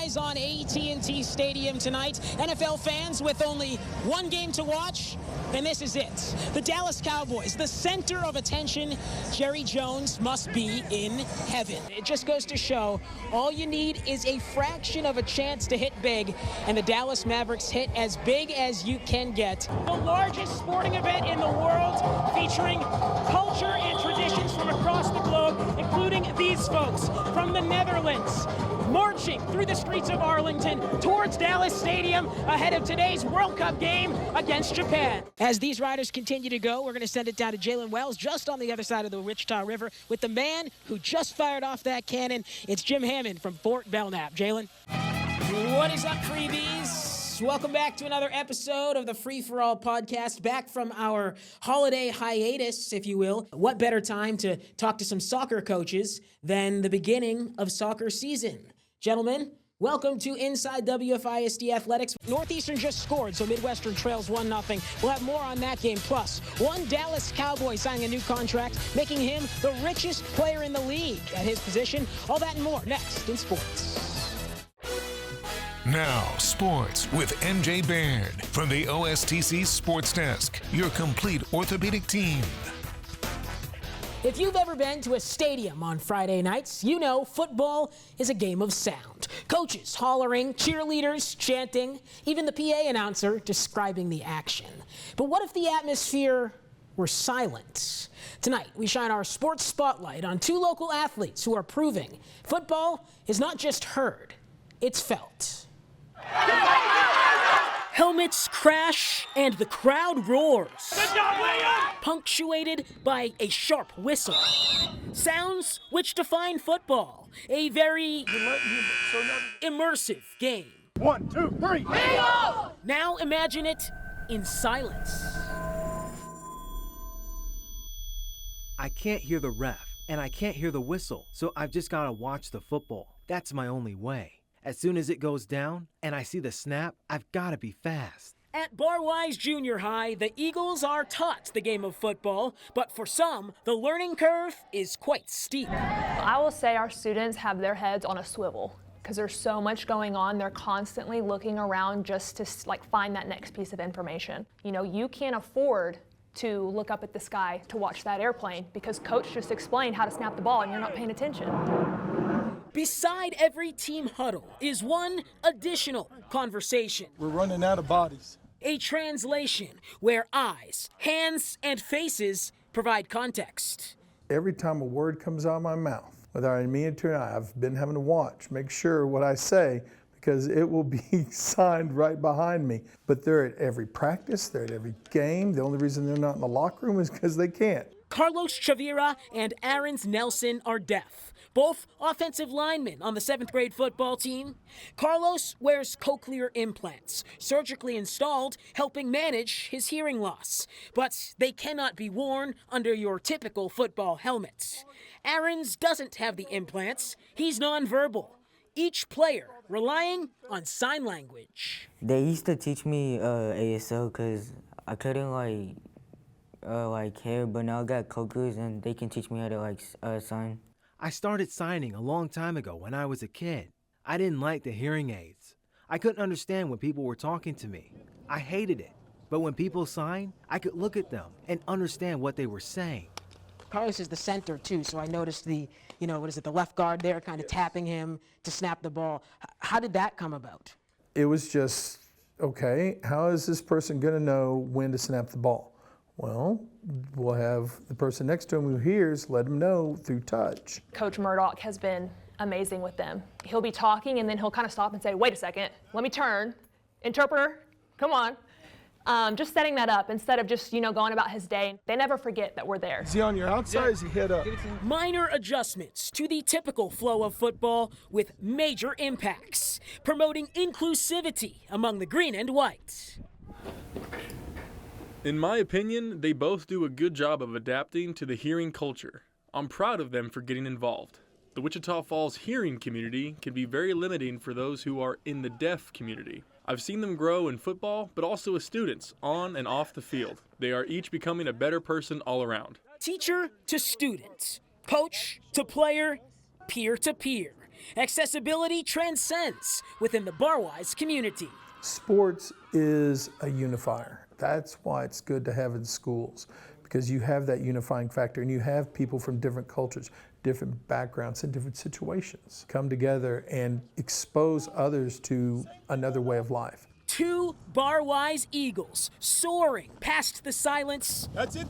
Barwise on AT&T Stadium tonight. NFL fans with only one game to watch, and this is it. The Dallas Cowboys, the center of attention. Jerry Jones must be in heaven. It just goes to show all you need is a fraction of a chance to hit big, and the Dallas Mavericks hit as big as you can get. The largest sporting event in the world, featuring culture and traditions from across the globe, including these folks from the Netherlands, marching through the streets of Arlington towards Dallas Stadium ahead of today's World Cup game against Japan. As these riders continue to go, we're going to send it down to Jalen Wells just on the other side of the Wichita River with the man who just fired off that cannon. It's Jim Hammond from Fort Belknap. Jalen. What is up, freebies? Welcome back to another episode of the Free For All podcast, back from our holiday hiatus, if you will. What better time to talk to some soccer coaches than the beginning of soccer season? Gentlemen, welcome to Inside WFISD Athletics. Northeastern just scored, so Midwestern trails 1-0. We'll have more on that game. Plus, one Dallas Cowboy signing a new contract, making him the richest player in the league at his position. All that and more next in sports. Now, sports with MJ Baird from the OSTC Sports Desk, your complete orthopedic team. If you've ever been to a stadium on Friday nights, you know football is a game of sound. Coaches hollering, cheerleaders chanting, even the PA announcer describing the action. But what if the atmosphere were silent? Tonight, we shine our sports spotlight on two local athletes who are proving football is not just heard, it's felt. Helmets crash and the crowd roars, punctuated by a sharp whistle. Sounds which define football, a very immersive game. 1, 2, 3. Bingo! Now imagine it in silence. I can't hear the ref, and I can't hear the whistle, so I've just got to watch the football. That's my only way. As soon as it goes down and I see the snap, I've got to be fast. At Barwise Junior High, the Eagles are taught the game of football, but for some, the learning curve is quite steep. I will say our students have their heads on a swivel because there's so much going on. They're constantly looking around just to find that next piece of information. You know, you can't afford to look up at the sky to watch that airplane because coach just explained how to snap the ball and you're not paying attention. Beside every team huddle is one additional conversation. We're running out of bodies. A translation where eyes, hands, and faces provide context. Every time a word comes out of my mouth, whether I mean it to or not, I've been having to watch, make sure what I say, because it will be signed right behind me. But they're at every practice, they're at every game. The only reason they're not in the locker room is because they can't. Carlos Chavira and Aarons Nelson are deaf, both offensive linemen on the 7th grade football team. Carlos wears cochlear implants, surgically installed, helping manage his hearing loss. But they cannot be worn under your typical football helmet. Aarons doesn't have the implants. He's nonverbal. Each player relying on sign language. They used to teach me ASL because I couldn't hear, but now I got cochlears and they can teach me how to sign. I started signing a long time ago when I was a kid. I didn't like the hearing aids. I couldn't understand when people were talking to me. I hated it. But when people signed, I could look at them and understand what they were saying. Carlos is the center, too, so I noticed the left guard there kind of tapping him to snap the ball. How did that come about? It was just, okay, how is this person going to know when to snap the ball? Well, we'll have the person next to him who hears, let him know through touch. Coach Murdoch has been amazing with them. He'll be talking and then he'll kind of stop and say, wait a second, let me turn. Interpreter, come on. Just setting that up instead of just, going about his day. They never forget that we're there. Is he on your outside or is he head up? Minor adjustments to the typical flow of football with major impacts, promoting inclusivity among the green and white. In my opinion, they both do a good job of adapting to the hearing culture. I'm proud of them for getting involved. The Wichita Falls hearing community can be very limiting for those who are in the deaf community. I've seen them grow in football, but also as students, on and off the field. They are each becoming a better person all around. Teacher to student, coach to player, peer to peer. Accessibility transcends within the Barwise community. Sports is a unifier. That's why it's good to have in schools, because you have that unifying factor and you have people from different cultures, different backgrounds, and different situations come together and expose others to another way of life. Two Barwise Eagles soaring past the silence. That's it,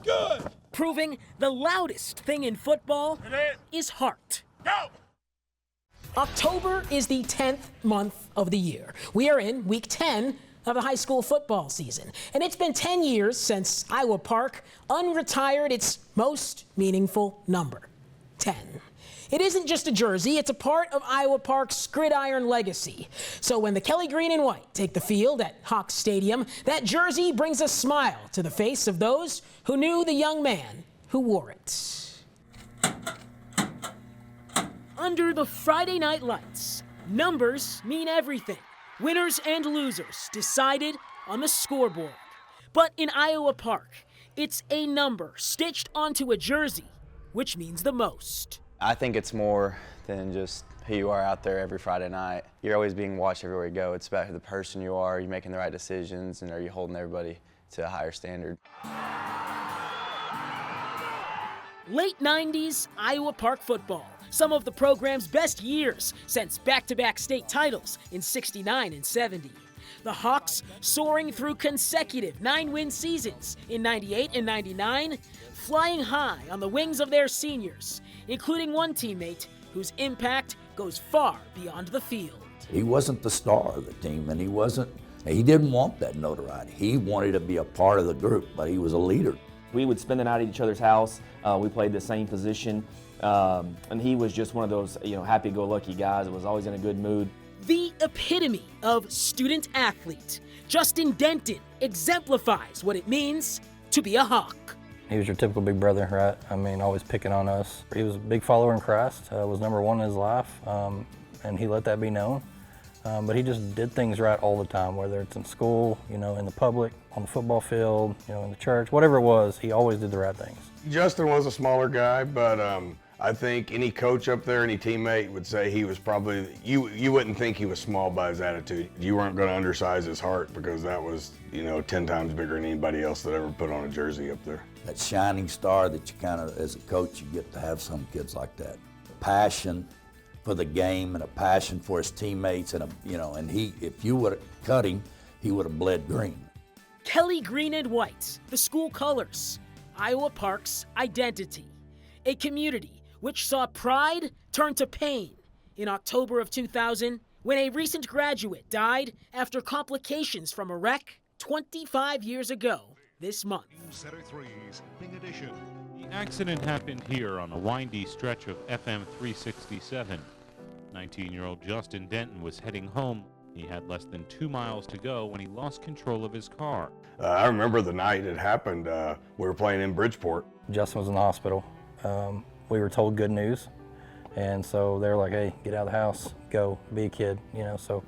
good! Proving the loudest thing in football is heart. Go! October is the 10th month of the year. We are in week 10 of the high school football season. And it's been 10 years since Iowa Park unretired its most meaningful number, 10. It isn't just a jersey, it's a part of Iowa Park's gridiron legacy. So when the Kelly Green and White take the field at Hawks Stadium, that jersey brings a smile to the face of those who knew the young man who wore it. Under the Friday night lights, numbers mean everything. Winners and losers decided on the scoreboard. But in Iowa Park, it's a number stitched onto a jersey, which means the most. I think it's more than just who you are out there every Friday night. You're always being watched everywhere you go. It's about the person you are making the right decisions, and are you holding everybody to a higher standard. Late 90s Iowa Park football, some of the program's best years since back-to-back state titles in '69 and '70. The Hawks soaring through consecutive 9-win seasons in '98 and '99, flying high on the wings of their seniors, including one teammate whose impact goes far beyond the field. He wasn't the star of the team, and he didn't want that notoriety. He wanted to be a part of the group, but he was a leader. We would spend the night at each other's house. We played the same position, and he was just one of those, happy-go-lucky guys that was always in a good mood. The epitome of student athlete, Justin Denton exemplifies what it means to be a Hawk. He was your typical big brother, right? I mean, always picking on us. He was a big follower in Christ, was #1 in his life, and he let that be known. But he just did things right all the time, whether it's in school, in the public, on the football field, in the church, whatever it was, he always did the right things. Justin was a smaller guy, but I think any coach up there, any teammate would say he was probably, you wouldn't think he was small by his attitude. You weren't going to undersize his heart, because that was, 10 times bigger than anybody else that ever put on a jersey up there. That shining star that you kind of, as a coach, you get to have some kids like that. Passion for the game and a passion for his teammates, and and he, if you would have cut him, he would have bled green. Kelly Green and White, the school colors, Iowa Park's identity, a community which saw pride turn to pain in October of 2000 when a recent graduate died after complications from a wreck 25 years ago this month. The accident happened here on a windy stretch of FM 367. 19-year-old Justin Denton was heading home. He had less than 2 miles to go when he lost control of his car. I remember the night it happened. We were playing in Bridgeport. Justin was in the hospital. We were told good news, and so they were like, hey, get out of the house, go, be a kid, So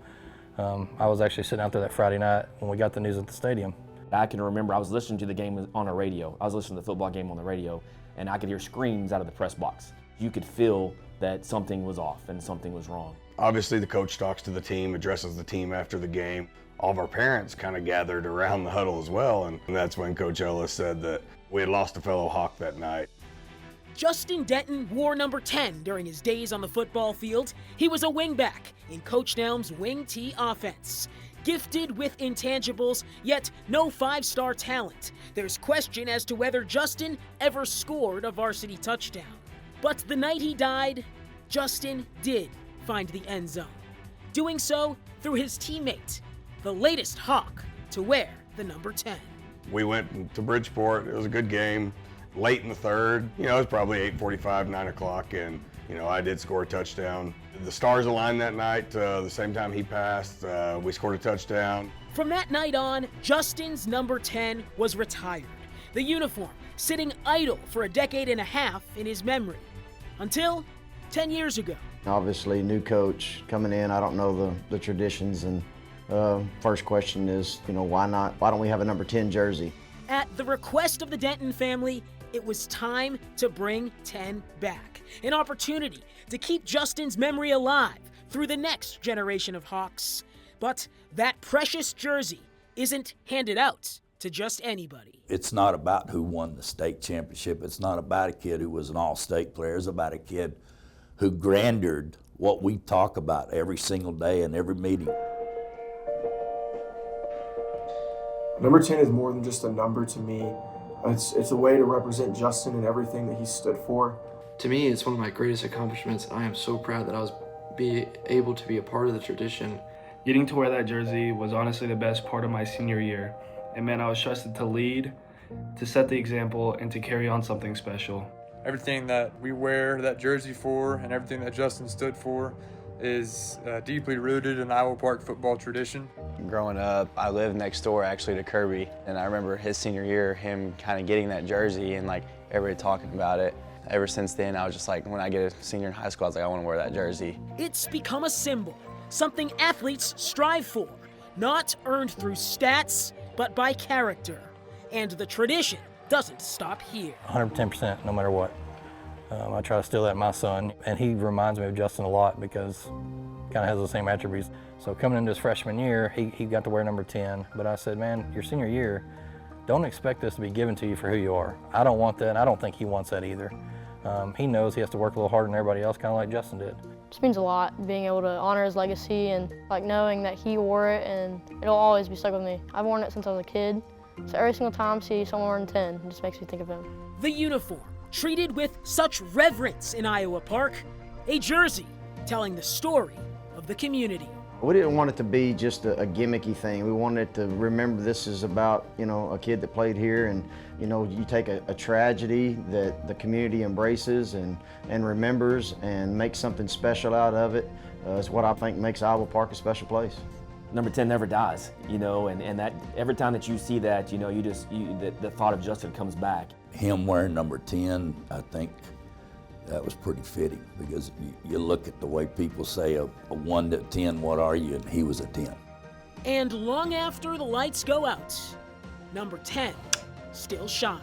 I was actually sitting out there that Friday night when we got the news at the stadium. I can remember I was listening to the game on a radio. I was listening to the football game on the radio, and I could hear screams out of the press box. You could feel that something was off and something was wrong. Obviously, the coach talks to the team, addresses the team after the game. All of our parents kind of gathered around the huddle as well, and that's when Coach Ellis said that we had lost a fellow Hawk that night. Justin Denton wore number 10 during his days on the football field. He was a wingback in Coach Nelm's wing T offense. Gifted with intangibles, yet no five-star talent. There's question as to whether Justin ever scored a varsity touchdown. But the night he died, Justin did find the end zone. Doing so through his teammate, the latest Hawk to wear the number 10. We went to Bridgeport. It was a good game. Late in the third, it was probably 8:45, 9 o'clock, and I did score a touchdown. The stars aligned that night. The same time he passed, we scored a touchdown. From that night on, Justin's number 10 was retired. The uniform sitting idle for a decade and a half in his memory. Until 10 years ago. Obviously, new coach coming in, I don't know the traditions, and first question is, why not? Why don't we have a number 10 jersey? At the request of the Denton family, it was time to bring 10 back. an opportunity to keep Justin's memory alive through the next generation of Hawks. But that precious jersey isn't handed out to just anybody. It's not about who won the state championship. It's not about a kid who was an all-state player. It's about a kid who grandered what we talk about every single day in every meeting. Number 10 is more than just a number to me. It's a way to represent Justin and everything that he stood for. To me, it's one of my greatest accomplishments, and I am so proud that I was able to be a part of the tradition. Getting to wear that jersey was honestly the best part of my senior year. It meant I was trusted to lead, to set the example, and to carry on something special. Everything that we wear that jersey for and everything that Justin stood for is deeply rooted in Iowa Park football tradition. Growing up, I lived next door actually to Kirby, and I remember his senior year, him kind of getting that jersey and like everybody talking about it. Ever since then, I was just like, when I get a senior in high school, I was like, I want to wear that jersey. It's become a symbol, something athletes strive for, not earned through stats, but by character. And the tradition doesn't stop here. 110%, no matter what. I try to steal that in my son, and he reminds me of Justin a lot because he kind of has the same attributes. So coming into his freshman year, he got to wear number 10, but I said, man, your senior year, don't expect this to be given to you for who you are. I don't want that, and I don't think he wants that either. He knows he has to work a little harder than everybody else, kind of like Justin did. It just means a lot, being able to honor his legacy and like knowing that he wore it, and it'll always be stuck with me. I've worn it since I was a kid, so every single time I see someone wearing 10, it just makes me think of him. The uniform, treated with such reverence in Iowa Park, a jersey telling the story of the community. We didn't want it to be just a gimmicky thing. We wanted to remember this is about, a kid that played here, and, you take a tragedy that the community embraces and remembers and make something special out of it. Is what I think makes Iowa Park a special place. Number 10 never dies, and that every time that you see that, the thought of Justin comes back. Him wearing number 10, I think that was pretty fitting, because you look at the way people say a 1 to 10, what are you? And he was a 10. And long after the lights go out, number 10 still shines.